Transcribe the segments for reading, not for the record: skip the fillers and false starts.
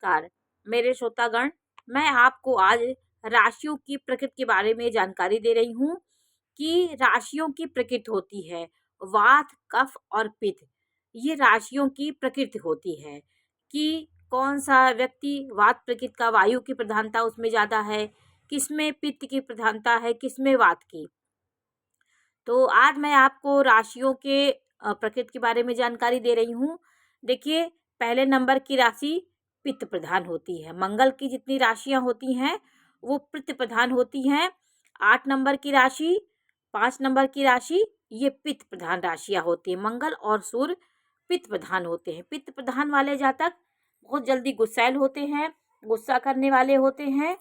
नमस्कार मेरे श्रोतागण। मैं आपको आज राशियों की प्रकृति के बारे में जानकारी दे रही हूँ कि राशियों की प्रकृति होती है वात, कफ और पित्त। ये राशियों की प्रकृति होती है कि कौन सा व्यक्ति वात प्रकृति का, वायु की प्रधानता उसमें ज़्यादा है, किसमें पित्त की प्रधानता है, किसमें वात की। तो आज मैं आपको राशियों के प्रकृति के बारे में जानकारी दे रही हूँ। देखिए, पहले नंबर की राशि पित्त प्रधान होती है। मंगल की जितनी राशियां होती हैं वो पित्त प्रधान होती हैं। 8 नंबर की राशि, 5 नंबर की राशि, ये पित्त प्रधान राशियां होती हैं। मंगल और सूर्य पित्त प्रधान होते हैं। पित्त प्रधान वाले जातक बहुत जल्दी गुस्सैल होते हैं, गुस्सा करने वाले होते हैं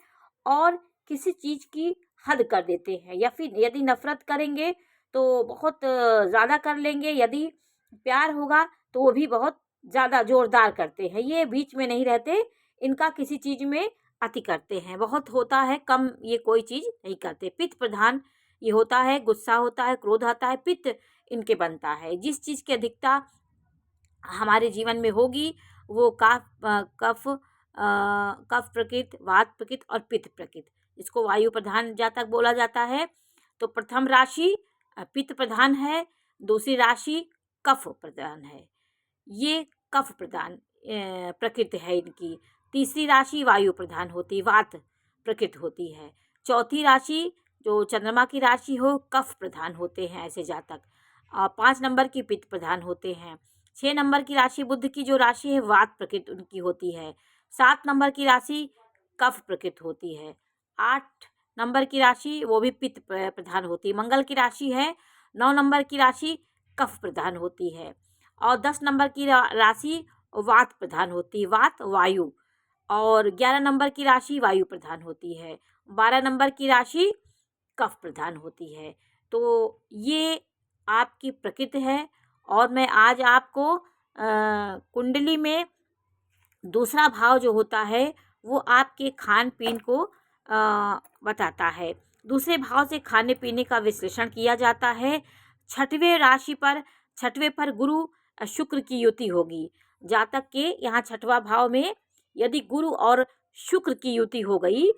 और किसी चीज़ की हद कर देते हैं, या फिर यदि नफरत करेंगे तो बहुत ज़्यादा कर लेंगे, यदि प्यार होगा तो वो भी बहुत ज़्यादा ज़ोरदार करते हैं। ये बीच में नहीं रहते, इनका किसी चीज़ में अति करते हैं। बहुत होता है कम, ये कोई चीज़ नहीं करते। पित्त प्रधान ये होता है, गुस्सा होता है, क्रोध आता है, पित्त इनके बनता है। जिस चीज़ की अधिकता हमारे जीवन में होगी वो कफ प्रकृति, वात प्रकृति और पित्त प्रकृति, इसको वायु प्रधान जातक बोला जाता है। तो प्रथम राशि पित्त प्रधान है, दूसरी राशि कफ प्रधान है, ये कफ प्रधान प्रकृति है इनकी। तीसरी राशि वायु प्रधान होती, वात प्रकृति होती है। चौथी राशि जो चंद्रमा की राशि हो, कफ प्रधान होते हैं ऐसे जातक। 5 नंबर की पित्त प्रधान होते हैं। 6 नंबर की राशि बुध की जो राशि है वात प्रकृति उनकी होती है। 7 नंबर की राशि कफ प्रकृति होती है। 8 नंबर की राशि वो भी पित्त प्रधान होती है। मंगल की राशि है 9 नंबर की राशि कफ प्रधान होती है। और 10 नंबर की राशि वात प्रधान होती है, वात वायु। और 11 नंबर की राशि वायु प्रधान होती है। 12 नंबर की राशि कफ प्रधान होती है। तो ये आपकी प्रकृति है। और मैं आज आपको कुंडली में दूसरा भाव जो होता है वो आपके खान पीन को बताता है। दूसरे भाव से खाने पीने का विश्लेषण किया जाता है। छठवें पर गुरु शुक्र की युति होगी। जातक के यहाँ 6वां भाव में यदि गुरु और शुक्र की युति हो गई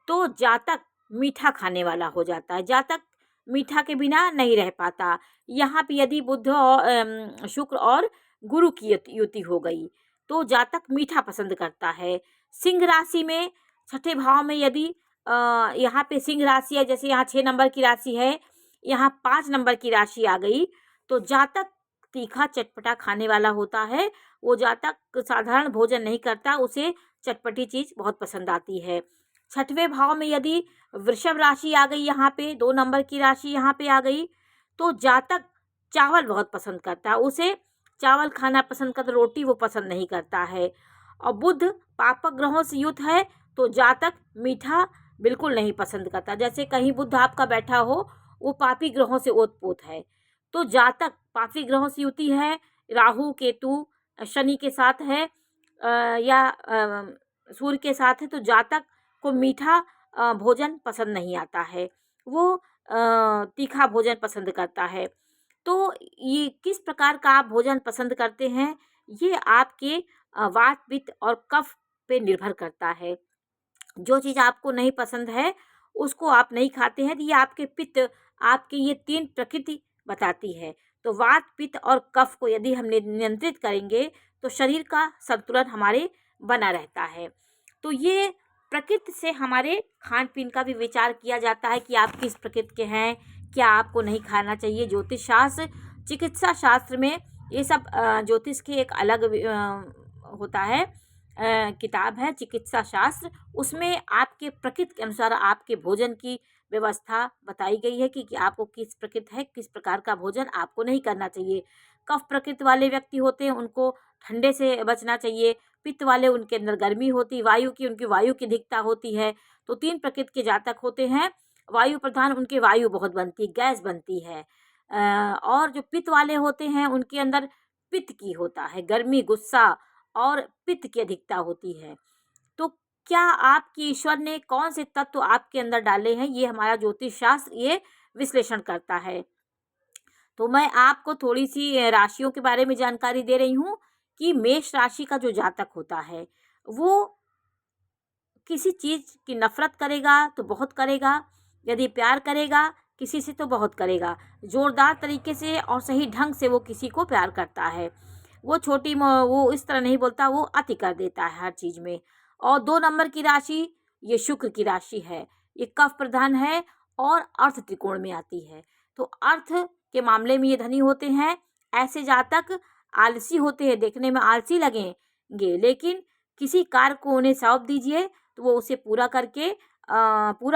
तो जातक मीठा खाने वाला हो जाता है। जातक मीठा के बिना नहीं रह पाता। यहाँ पे यदि बुध और शुक्र और गुरु की युति हो गई तो जातक मीठा पसंद करता है। सिंह राशि में 6ठे भाव में यदि यहाँ पे सिंह राशि है, जैसे यहाँ 6 नंबर की राशि है, यहाँ 5 नंबर की राशि आ गई तो जातक तीखा चटपटा खाने वाला होता है। वो जातक साधारण भोजन नहीं करता, उसे चटपटी चीज़ बहुत पसंद आती है। 6वें भाव में यदि वृषभ राशि आ गई, यहाँ पे 2 नंबर की राशि यहाँ पे आ गई तो जातक चावल बहुत पसंद करता है, उसे चावल खाना पसंद करता, रोटी वो पसंद नहीं करता है। और बुध पापक ग्रहों से युक्त है तो जातक मीठा बिल्कुल नहीं पसंद करता। जैसे कहीं बुध आपका बैठा हो, वो पापी ग्रहों से ओतप्रोत है तो जातक पापी ग्रहों से युति है, राहु केतु शनि के साथ है या सूर्य के साथ है तो जातक को मीठा भोजन पसंद नहीं आता है, वो तीखा भोजन पसंद करता है। तो ये किस प्रकार का आप भोजन पसंद करते हैं, ये आपके वात, पित्त और कफ पे निर्भर करता है। जो चीज़ आपको नहीं पसंद है उसको आप नहीं खाते हैं, ये आपके पित्त, आपके ये 3 प्रकृति बताती है। तो वात, पित्त और कफ को यदि हम नियंत्रित करेंगे तो शरीर का संतुलन हमारे बना रहता है। तो ये प्रकृति से हमारे खान पीन का भी विचार किया जाता है कि आप किस प्रकृति के हैं, क्या आपको नहीं खाना चाहिए। ज्योतिष शास्त्र, चिकित्सा शास्त्र में ये सब ज्योतिष की एक अलग होता है किताब है चिकित्सा शास्त्र, उसमें आपके प्रकृति के अनुसार आपके भोजन की व्यवस्था बताई गई है कि आपको किस प्रकृति है, किस प्रकार का भोजन आपको नहीं करना चाहिए। कफ प्रकृति वाले व्यक्ति होते हैं उनको ठंडे से बचना चाहिए। पित्त वाले उनके अंदर गर्मी होती, वायु की उनकी वायु की अधिकता होती है। तो 3 प्रकृति के जातक होते हैं। वायु प्रधान उनके वायु बहुत बनती, गैस बनती है। और जो पित्त वाले होते हैं उनके अंदर पित्त की होता है, गर्मी, गुस्सा और पित्त की अधिकता होती है। तो क्या आपकी ईश्वर ने कौन से तत्व आपके अंदर डाले हैं, ये हमारा ज्योतिष शास्त्र ये विश्लेषण करता है। तो मैं आपको थोड़ी सी राशियों के बारे में जानकारी दे रही हूँ कि मेष राशि का जो जातक होता है वो किसी चीज़ की नफ़रत करेगा तो बहुत करेगा, यदि प्यार करेगा किसी से तो बहुत करेगा। ज़ोरदार तरीके से और सही ढंग से वो किसी को प्यार करता है। वो इस तरह नहीं बोलता, वो अति कर देता है हर चीज़ में। और 2 नंबर की राशि ये शुक्र की राशि है। ये कफ प्रधान है और अर्थ त्रिकोण में आती है। तो अर्थ के मामले में ये धनी होते हैं। ऐसे जातक आलसी होते हैं, देखने में आलसी लगेंगे, लेकिन किसी कार्य को उन्हें सौंप दीजिए तो वो उसे पूरा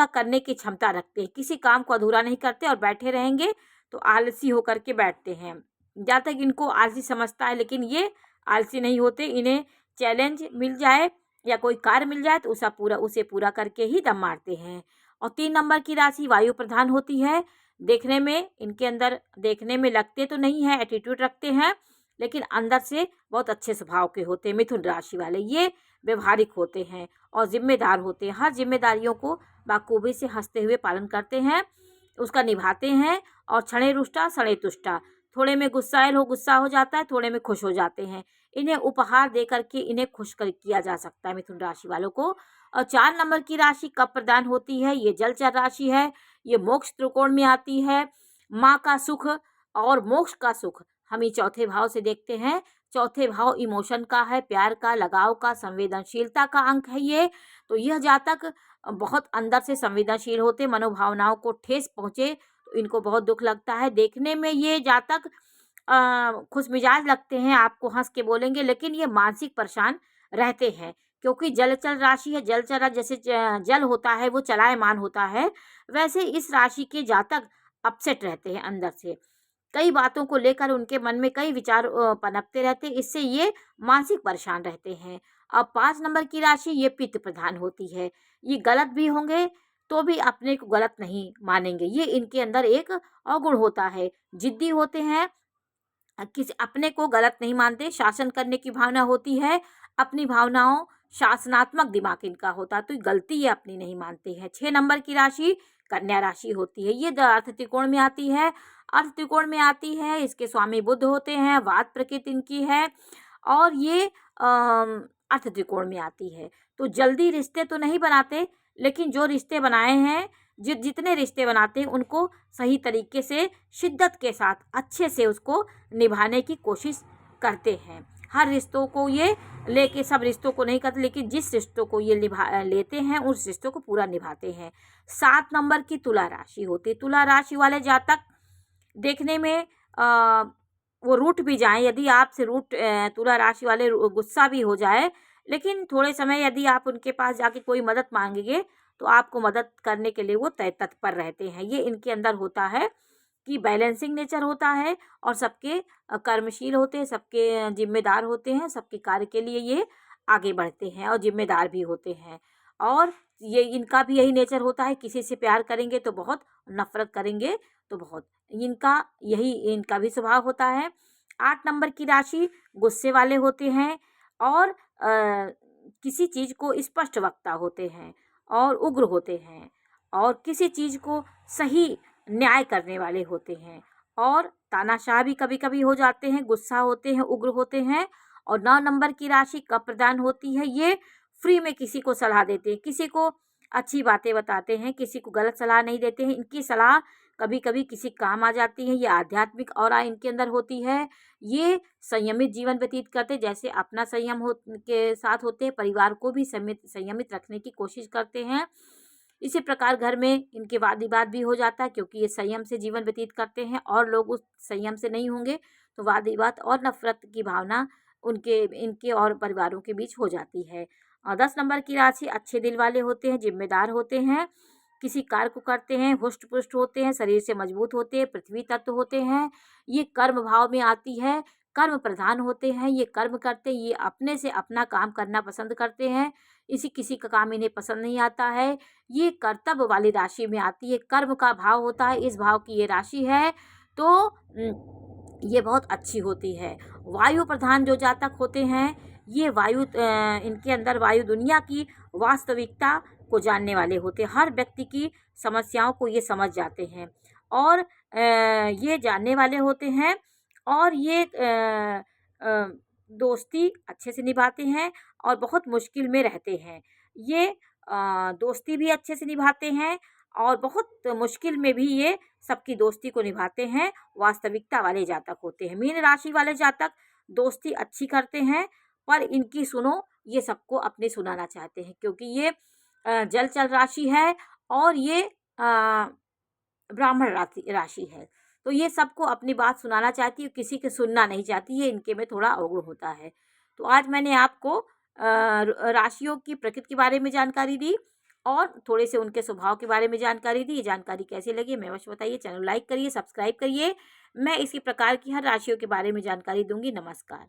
करने की क्षमता रखते हैं। किसी काम को अधूरा नहीं करते और बैठे रहेंगे तो आलसी होकर के बैठते हैं। जहाँ तक इनको आलसी समझता है, लेकिन ये आलसी नहीं होते। इन्हें चैलेंज मिल जाए या कोई कार्य मिल जाए तो उसे पूरा करके ही दम मारते हैं। और 3 नंबर की राशि वायु प्रधान होती है। देखने में लगते तो नहीं है, एटीट्यूड रखते हैं, लेकिन अंदर से बहुत अच्छे स्वभाव के होते हैं। मिथुन राशि वाले ये व्यवहारिक होते हैं और जिम्मेदार होते हैं। हर जिम्मेदारियों को बाखूबी से हंसते हुए पालन करते हैं, उसका निभाते हैं। और क्षणे रुष्टा क्षणे तुष्टा, थोड़े में गुस्सा हो जाता है, थोड़े में खुश हो जाते हैं। इन्हें उपहार दे करके इन्हें किया जा सकता है मिथुन राशि वालों को। और 4 नंबर की राशि कब प्रदान होती है, ये जलचर राशि है। ये मोक्ष त्रिकोण में आती है। माँ का सुख और मोक्ष का सुख हम ही चौथे भाव से देखते हैं। चौथे भाव इमोशन का है, प्यार का, लगाव का, संवेदनशीलता का अंक है ये। तो यह जातक बहुत अंदर से संवेदनशील होते, मनोभावनाओं को ठेस पहुँचे तो इनको बहुत दुख लगता है। देखने में ये जातक खुश मिजाज लगते हैं, आपको हंस के बोलेंगे, लेकिन ये मानसिक परेशान रहते हैं, क्योंकि जलचर राशि है। जलचर जैसे जल होता है वो चलायमान होता है, वैसे इस राशि के जातक अपसेट रहते हैं अंदर से। कई बातों को लेकर उनके मन में कई विचार पनपते रहते हैं, इससे ये मानसिक परेशान रहते हैं। अब 5 नंबर की राशि ये पित्त प्रधान होती है। ये गलत भी होंगे तो भी अपने को गलत नहीं मानेंगे। ये इनके अंदर एक अवगुण होता है। जिद्दी होते हैं, किसी अपने को गलत नहीं मानते, शासन करने की भावना होती है। अपनी भावनाओं, शासनात्मक दिमाग इनका होता है, तो गलती ये अपनी नहीं मानते हैं। 6 नंबर की राशि कन्या राशि होती है। ये अर्थ त्रिकोण में आती है। अर्थ त्रिकोण में आती है, इसके स्वामी बुध होते हैं, वात प्रकृति इनकी है और ये अर्थ त्रिकोण में आती है। तो जल्दी रिश्ते तो नहीं बनाते, लेकिन जो रिश्ते बनाए हैं, जितने रिश्ते बनाते हैं उनको सही तरीके से, शिद्दत के साथ, अच्छे से उसको निभाने की कोशिश करते हैं। हर रिश्तों को ये लेके, सब रिश्तों को नहीं करते, लेकिन जिस रिश्तों को ये लेते हैं उस रिश्तों को पूरा निभाते हैं। 7 नंबर की तुला राशि होती है। तुला राशि वाले जातक देखने में वो रूठ भी जाएं, यदि आपसे तुला राशि वाले गुस्सा भी हो जाए, लेकिन थोड़े समय यदि आप उनके पास जाके कोई मदद मांगेंगे तो आपको मदद करने के लिए वो तत्पर रहते हैं। ये इनके अंदर होता है कि बैलेंसिंग नेचर होता है और सबके कर्मशील होते हैं, सबके जिम्मेदार होते हैं, सबके कार्य के लिए ये आगे बढ़ते हैं और जिम्मेदार भी होते हैं। और ये इनका भी यही नेचर होता है, किसी से प्यार करेंगे तो बहुत, नफरत करेंगे तो बहुत, इनका भी स्वभाव होता है। 8 नंबर की राशि गुस्से वाले होते हैं और किसी चीज़ को स्पष्ट वक्ता होते हैं और उग्र होते हैं और किसी चीज़ को सही न्याय करने वाले होते हैं और तानाशाह भी कभी कभी हो जाते हैं, गुस्सा होते हैं, उग्र होते हैं। और 9 नंबर की राशि कब प्रदान होती है, ये फ्री में किसी को सलाह देते हैं, किसी को अच्छी बातें बताते हैं, किसी को गलत सलाह नहीं देते हैं। इनकी सलाह कभी कभी किसी काम आ जाती है। ये आध्यात्मिक ऑरा इनके अंदर होती है। ये संयमित जीवन व्यतीत करते, जैसे अपना संयम के साथ होते हैं, परिवार को भी संयमित रखने की कोशिश करते हैं। इसी प्रकार घर में इनके वाद विवाद भी हो जाता है, क्योंकि ये संयम से जीवन व्यतीत करते हैं और लोग उस संयम से नहीं होंगे तो वाद विवाद और नफरत की भावना इनके और परिवारों के बीच हो जाती है। और 10 नंबर की राशि अच्छे दिल वाले होते हैं, जिम्मेदार होते हैं, किसी कार्य को करते हैं, हुष्ट पुष्ट होते हैं, शरीर से मजबूत होते हैं, पृथ्वी तत्व होते हैं। ये कर्म भाव में आती है, कर्म प्रधान होते हैं। ये कर्म करते, ये अपने से अपना काम करना पसंद करते हैं, किसी का काम इन्हें पसंद नहीं आता है। ये कर्तव्य वाली राशि में आती है, कर्म का भाव होता है, इस भाव की ये राशि है, तो ये बहुत अच्छी होती है। वायु प्रधान जो जातक होते हैं, ये इनके अंदर वायु दुनिया की वास्तविकता को जानने वाले होते हैं। हर व्यक्ति की समस्याओं को ये समझ जाते हैं और ये जानने वाले होते हैं और ये दोस्ती अच्छे से निभाते हैं और बहुत मुश्किल में रहते हैं। ये दोस्ती भी अच्छे से निभाते हैं और बहुत मुश्किल में भी ये सबकी दोस्ती को निभाते हैं, वास्तविकता वाले जातक होते हैं। मीन राशि वाले जातक दोस्ती अच्छी करते हैं, पर इनकी सुनो ये सबको अपने सुनाना चाहते हैं, क्योंकि ये जल चल राशि है और ये ब्राह्मण राशि है। तो ये सबको अपनी बात सुनाना चाहती है, किसी की सुनना नहीं चाहती है, इनके में थोड़ा अवगुण होता है। तो आज मैंने आपको राशियों की प्रकृति के बारे में जानकारी दी और थोड़े से उनके स्वभाव के बारे में जानकारी दी। ये जानकारी कैसी लगी हमें अवश्य बताइए। चैनल लाइक करिए, सब्सक्राइब करिए। मैं इसी प्रकार की हर राशियों के बारे में जानकारी दूंगी। नमस्कार।